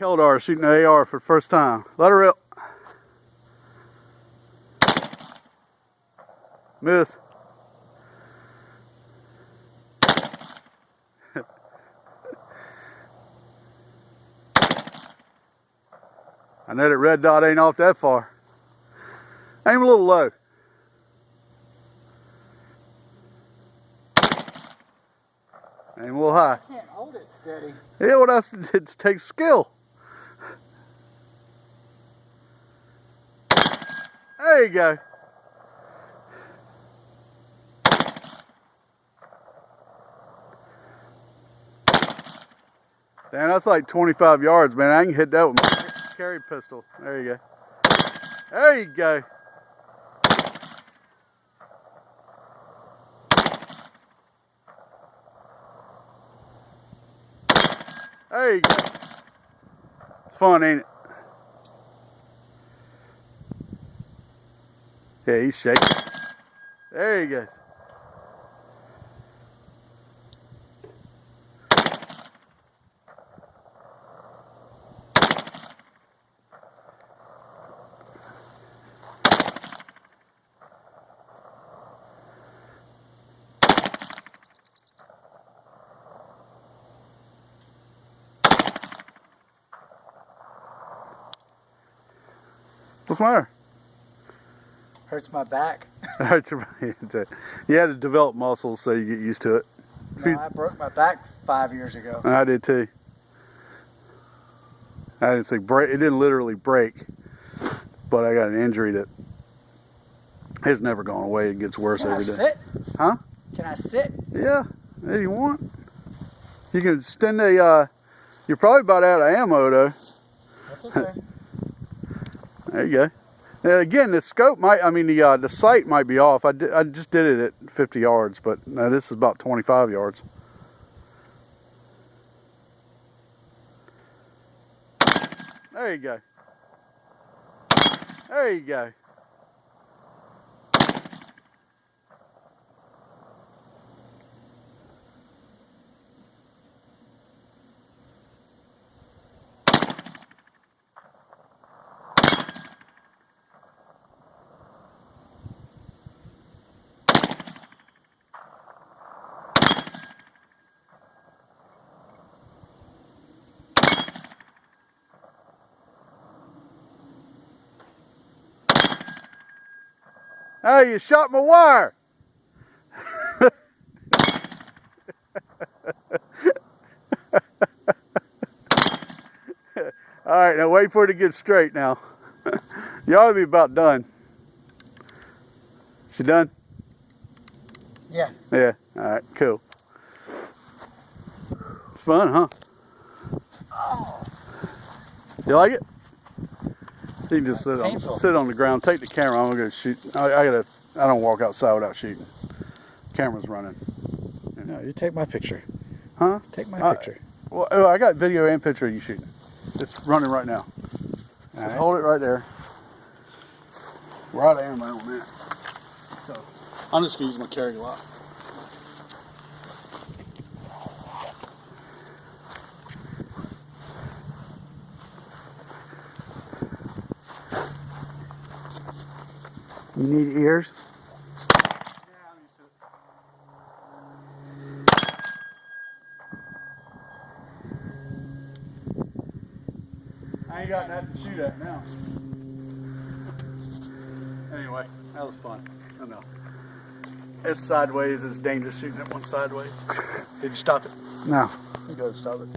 Kheldar shooting the AR for the first time. Let her rip. Miss. I know that red dot ain't off that far. Aim a little low. Aim a little high. I can't hold it steady. Yeah, well, it takes skill. There you go. Damn, that's like 25 yards, man. I can hit that with my carry pistol. There you go. There you go. There you go. It's fun, ain't it? Yeah, he's shaking. There he goes. What's the matter? Hurts my back. You had to develop muscles so you get used to it. No, I broke my back 5 years ago. I did too. I didn't say break. It didn't literally break, but I got an injury that has never gone away. It gets worse every day. Can I sit? Huh? Can I sit? Yeah, if you want. You can extend a. You're probably about out of ammo though. That's okay. There you go. Now, again, the scope might, the sight might be off. I just did it at 50 yards, but now this is about 25 yards. There you go. There you go. Hey, you shot my wire. All right, now wait for it to get straight now. You ought to be about done. She done? Yeah. Yeah, all right, cool. It's fun, huh? Oh. You like it? You can just That's sit on the ground. Take the camera. I'm gonna go shoot. I don't walk outside without shooting. Camera's running. No, you take my picture. Huh? Take my picture. Well, I got video and picture of you shooting. It's running right now. Just hold it right there. We're out of ammo on that. So I'm just gonna use my carry lock. You need ears? I ain't got nothing to shoot at now. Anyway, that was fun. I know. It's sideways. It's dangerous shooting at one sideways. Did you stop it? No. You go stop it.